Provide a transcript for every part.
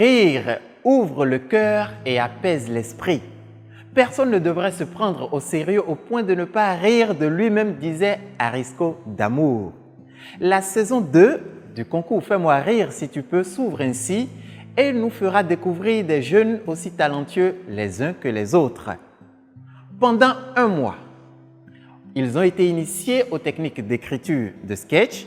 Rire ouvre le cœur et apaise l'esprit. Personne ne devrait se prendre au sérieux au point de ne pas rire de lui-même, disait Arisco d'Amour. La saison 2 du concours Fais-moi rire si tu peux s'ouvre ainsi et nous fera découvrir des jeunes aussi talentueux les uns que les autres. Pendant un mois, ils ont été initiés aux techniques d'écriture de sketch,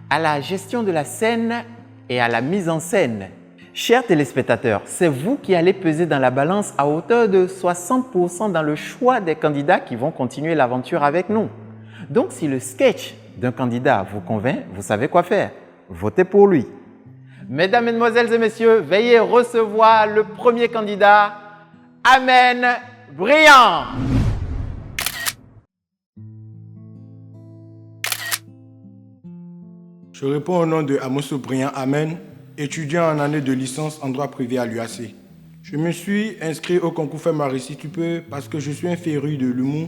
à la gestion de la scène et à la mise en scène. Chers téléspectateurs, c'est vous qui allez peser dans la balance à hauteur de 60% dans le choix des candidats qui vont continuer l'aventure avec nous. Donc, si le sketch d'un candidat vous convainc, vous savez quoi faire. Votez pour lui. Mesdames, Mesdemoiselles et Messieurs, veuillez recevoir le premier candidat, Amen Briand. Je réponds au nom de Amos Briand Amen, étudiant en année de licence en droit privé à l'UAC. Je me suis inscrit au concours Fais-moi rire si tu peux parce que je suis un féru de l'humour.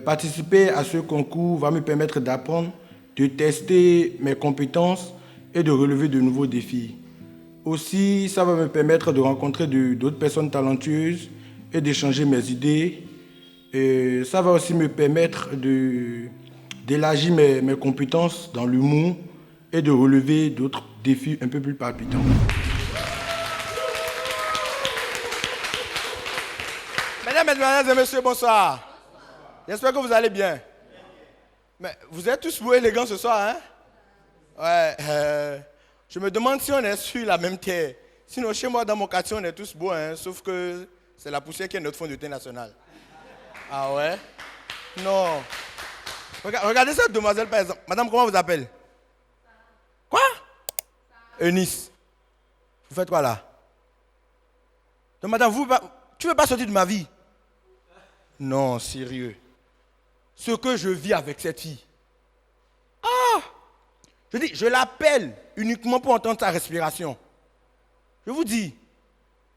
Participer à ce concours va me permettre d'apprendre, de tester mes compétences et de relever de nouveaux défis. Aussi, ça va me permettre de rencontrer d'autres personnes talentueuses et d'échanger mes idées. Et ça va aussi me permettre d'élargir mes compétences dans l'humour et de relever d'autres défis un peu plus palpitants. Mesdames, Mesdemoiselles et Messieurs, bonsoir. J'espère que vous allez bien. Mais vous êtes tous beaux et élégants ce soir, hein? Ouais, je me demande si on est sur la même terre. Sinon, chez moi, dans mon quartier, on est tous beaux, hein? Sauf que c'est la poussière qui est notre fond de thé national. Ah ouais? Non. Regardez cette demoiselle, par exemple. Madame, comment vous appelez? Quoi? Eunice. Vous faites quoi là? Donc, madame, tu ne veux pas sortir de ma vie? Non, sérieux. Ce que je vis avec cette fille. Ah! Je dis, je l'appelle uniquement pour entendre sa respiration. Je vous dis,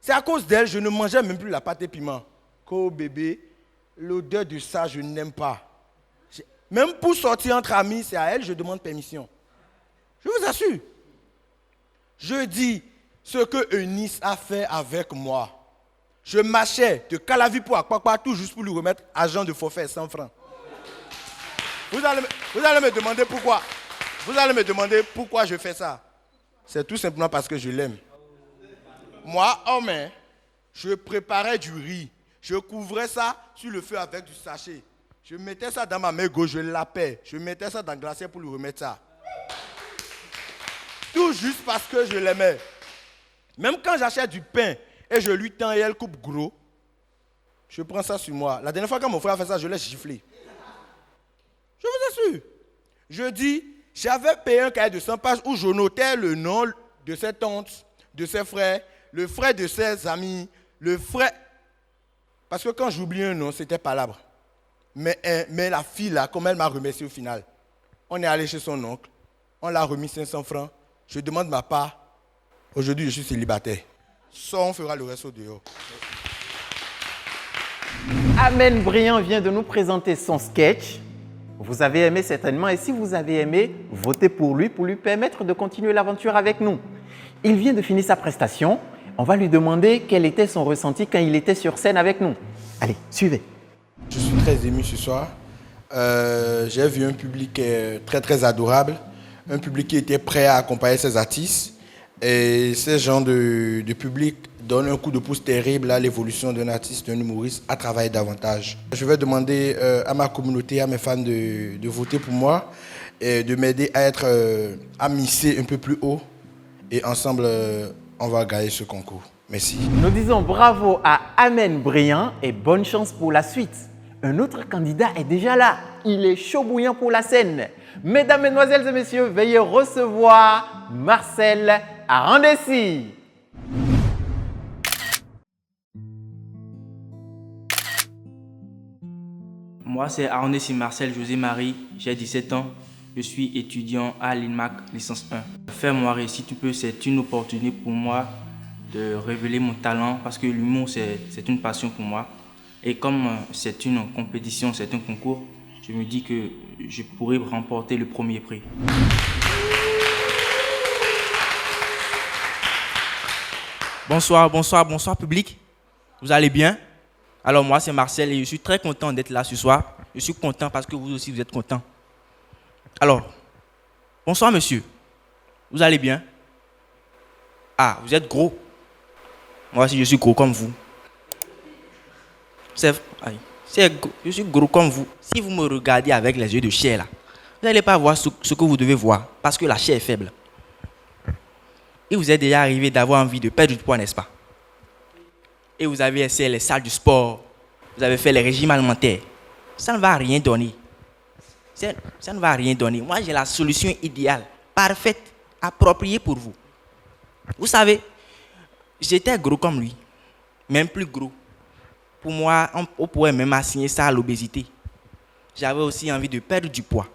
c'est à cause d'elle, je ne mangeais même plus la pâte et piment. Oh bébé, l'odeur de ça, je n'aime pas. Même pour sortir entre amis, c'est à elle que je demande permission. Je vous assure. Je dis ce que Eunice a fait avec moi. Je marchais de Calavipo à Kwakwa tout juste pour lui remettre argent de forfait 100 francs. Vous allez me demander pourquoi. Vous allez me demander pourquoi je fais ça. C'est tout simplement parce que je l'aime. Moi, homme, je préparais du riz. Je couvrais ça sur le feu avec du sachet. Je mettais ça dans ma main gauche, je lapais. Je mettais ça dans le glacier pour lui remettre ça. Tout juste parce que je l'aimais. Même quand j'achète du pain et je lui tends et elle coupe gros, je prends ça sur moi. La dernière fois quand mon frère a fait ça, je l'ai giflé. Je vous assure. Je dis, j'avais payé un cahier de 100 pages où je notais le nom de ses tantes, de ses frères, le frère de ses amis, le frère... Parce que quand j'oublie un nom, c'était palabre. Mais la fille là, comme elle m'a remercié au final, on est allé chez son oncle, on l'a remis 500 francs, je demande ma part, aujourd'hui je suis célibataire. Ça, on fera le reste au dehors. Amen Briand vient de nous présenter son sketch. Vous avez aimé certainement et si vous avez aimé, votez pour lui permettre de continuer l'aventure avec nous. Il vient de finir sa prestation. On va lui demander quel était son ressenti quand il était sur scène avec nous. Allez, suivez. Je suis très ému ce soir. J'ai vu un public très très adorable, un public qui était prêt à accompagner ses artistes. Et ce genre de public donne un coup de pouce terrible à l'évolution d'un artiste, d'un humoriste, à travailler davantage. Je vais demander à ma communauté, à mes fans de voter pour moi et de m'aider à misser un peu plus haut. Et ensemble, on va gagner ce concours. Merci. Nous disons bravo à Amen Briand et bonne chance pour la suite. Un autre candidat est déjà là. Il est chaud bouillant pour la scène. Mesdames, Mesdemoiselles et Messieurs, veuillez recevoir Marcel Arandessi. Moi, c'est Arandessi Marcel José-Marie. J'ai 17 ans. Je suis étudiant à l'INMAC, licence 1. Fais-moi rire si tu peux, c'est une opportunité pour moi de révéler mon talent parce que l'humour, c'est une passion pour moi. Et comme c'est une compétition, c'est un concours, je me dis que je pourrais remporter le premier prix. Bonsoir, bonsoir, bonsoir public. Vous allez bien? Alors moi c'est Marcel et je suis très content d'être là ce soir. Je suis content parce que vous aussi vous êtes content. Alors, bonsoir monsieur. Vous allez bien? Ah, vous êtes gros. Moi aussi je suis gros comme vous. Je suis gros comme vous. Si vous me regardez avec les yeux de chair là, vous n'allez pas voir ce que vous devez voir parce que la chair est faible. Et vous êtes déjà arrivé d'avoir envie de perdre du poids, n'est-ce pas? Et vous avez essayé les salles du sport, vous avez fait les régimes alimentaires. Ça ne va rien donner. Ça ne va rien donner. Moi, j'ai la solution idéale, parfaite, appropriée pour vous. Vous savez, j'étais gros comme lui, même plus gros. Pour moi, on pourrait même assigner ça à l'obésité. J'avais aussi envie de perdre du poids.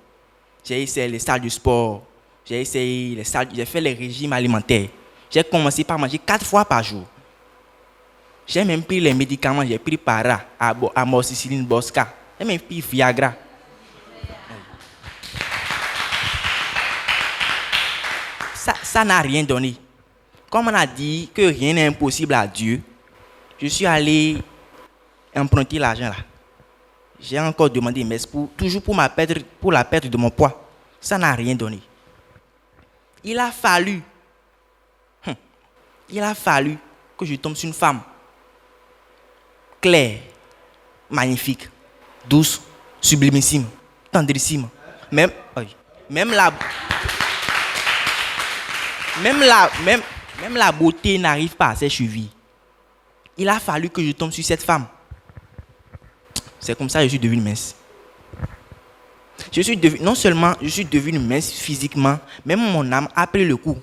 J'ai essayé les salles du sport, j'ai fait les régimes alimentaires. J'ai commencé par manger 4 fois par jour. J'ai même pris les médicaments, j'ai pris Para, amoxicilline, Bosca. J'ai même pris Viagra. Ça n'a rien donné. Comme on a dit que rien n'est impossible à Dieu, je suis allé emprunter l'argent là. J'ai encore demandé une messe toujours pour la perte de mon poids. Ça n'a rien donné. Il a fallu que je tombe sur une femme claire, magnifique, douce, sublimissime, tendrissime. Même la beauté n'arrive pas à ses chevilles. Il a fallu que je tombe sur cette femme. C'est comme ça que je suis devenu mince. Non seulement je suis devenu mince physiquement, même mon âme a pris le coup.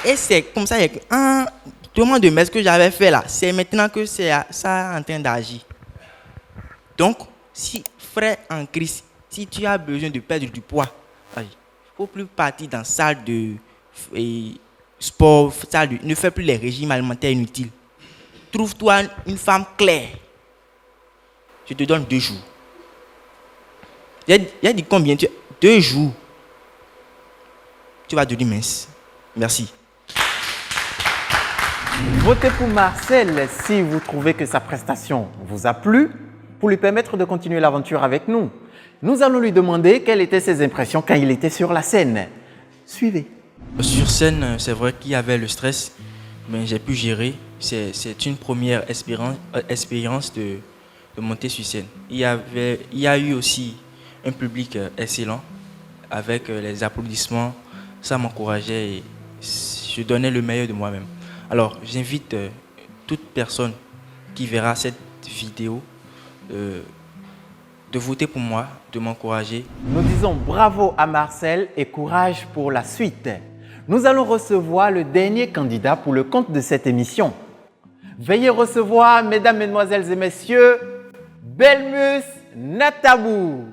Et c'est comme ça qu'un tourment de messe que j'avais fait là, c'est maintenant que ça est en train d'agir. Donc, si frère en Christ, si tu as besoin de perdre du poids, il ne faut plus partir dans la salle de sport, ne fais plus les régimes alimentaires inutiles. Trouve-toi une femme claire. Je te donne 2 jours. J'ai dit combien? 2 jours. Tu vas devenir mince. Merci. Votez pour Marcel si vous trouvez que sa prestation vous a plu, pour lui permettre de continuer l'aventure avec nous. Nous allons lui demander quelles étaient ses impressions quand il était sur la scène. Suivez. Sur scène, c'est vrai qu'il y avait le stress, mais j'ai pu gérer. C'est une première expérience de monter sur scène. Il y a eu aussi un public excellent avec les applaudissements. Ça m'encourageait et je donnais le meilleur de moi-même. Alors, j'invite toute personne qui verra cette vidéo de voter pour moi, de m'encourager. Nous disons bravo à Marcel et courage pour la suite. Nous allons recevoir le dernier candidat pour le compte de cette émission. Veuillez recevoir, mesdames, mesdemoiselles et messieurs, Belmus Natabou.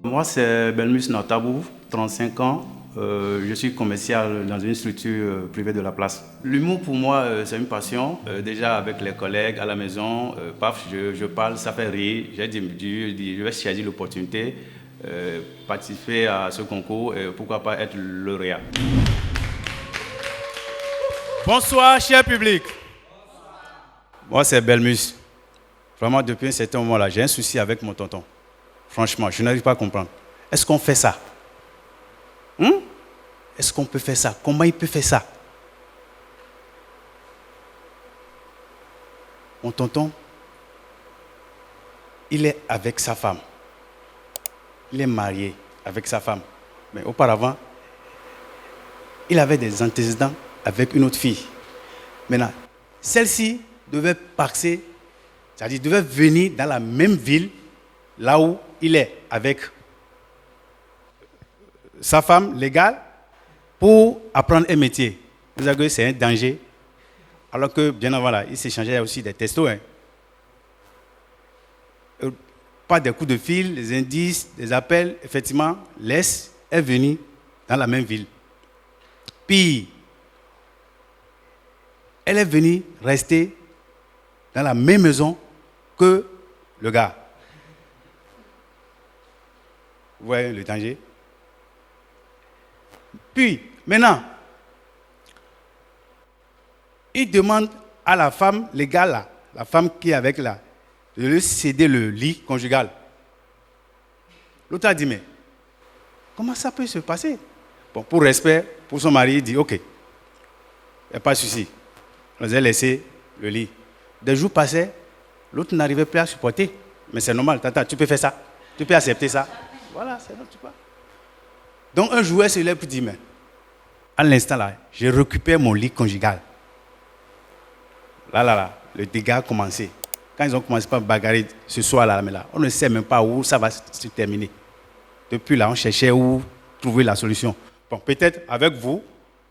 Moi, c'est Belmus Natabou, 35 ans. Je suis commercial dans une structure privée de la place. L'humour, pour moi, c'est une passion. Déjà, avec les collègues à la maison, paf, je parle, ça fait rire. J'ai dit, je vais saisir l'opportunité, participer à ce concours et pourquoi pas être lauréat. Bonsoir, cher public. Moi, c'est Belmus. Vraiment, depuis un certain moment-là, j'ai un souci avec mon tonton. Franchement, je n'arrive pas à comprendre. Est-ce qu'on fait ça? Est-ce qu'on peut faire ça? Comment il peut faire ça? Mon tonton, il est avec sa femme. Il est marié avec sa femme. Mais auparavant, il avait des antécédents avec une autre fille. Maintenant, celle-ci devait passer, c'est-à-dire devait venir dans la même ville, là où il est avec sa femme légale, pour apprendre un métier. Vous savez que c'est un danger. Alors que, bien avant là, il s'échangeait aussi des textos. Pas des coups de fil, des indices, des appels. Effectivement, l'Est est venu dans la même ville. Puis, elle est venue rester dans la même maison que le gars. Vous voyez le danger? Puis, maintenant, il demande à la femme, les gars là, la femme qui est avec là, de lui céder le lit conjugal. L'autre a dit, mais comment ça peut se passer? Bon, pour respect, pour son mari, il dit, ok, il n'y a pas de souci. On a laissé le lit. Des jours passaient, l'autre n'arrivait plus à supporter. Mais c'est normal, tata, tu peux faire ça. Tu peux accepter ça. Voilà, c'est normal, tu peux. Donc un jour, elle se lève et dit, mais à l'instant là, j'ai récupéré mon lit conjugal. Là, le dégât a commencé. Quand ils ont commencé par bagarrer ce soir-là, on ne sait même pas où ça va se terminer. Depuis là, on cherchait où trouver la solution. Bon, peut-être avec vous,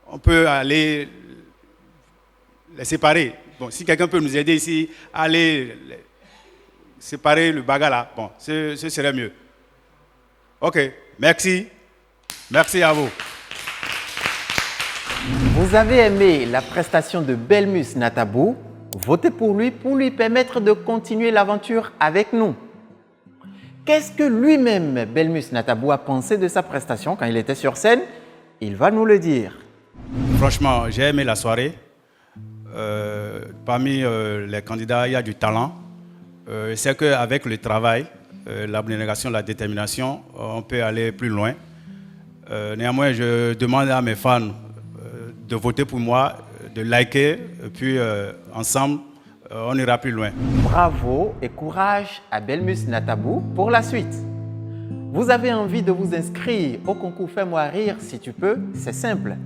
on peut aller les séparer. Bon, si quelqu'un peut nous aider ici, aller séparer le bagarre là, bon, ce serait mieux. Ok, merci. Merci à vous. Vous avez aimé la prestation de Belmus Natabou? Votez pour lui permettre de continuer l'aventure avec nous. Qu'est-ce que lui-même, Belmus Natabou, a pensé de sa prestation quand il était sur scène? Il va nous le dire. Franchement, j'ai aimé la soirée. Parmi les candidats, il y a du talent. C'est qu'avec le travail, l'abnégation, la détermination, on peut aller plus loin. Néanmoins, je demande à mes fans de voter pour moi, de liker, et puis ensemble, on ira plus loin. Bravo et courage à Belmus Natabou pour la suite. Vous avez envie de vous inscrire au concours Fais-moi rire si tu peux? C'est simple.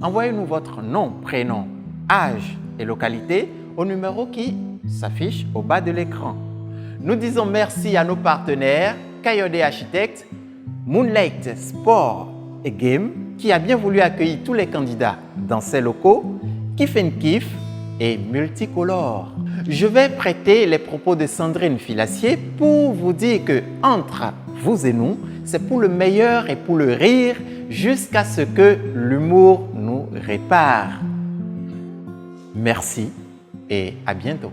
Envoyez-nous votre nom, prénom, âge et localité au numéro qui s'affiche au bas de l'écran. Nous disons merci à nos partenaires Kayode Architectes, Moonlight Sport et Game qui a bien voulu accueillir tous les candidats dans ces locaux, Kiff & Kiff et Multicolore. Je vais prêter les propos de Sandrine Filassier pour vous dire que entre vous et nous, c'est pour le meilleur et pour le rire jusqu'à ce que l'humour nous répare. Merci et à bientôt.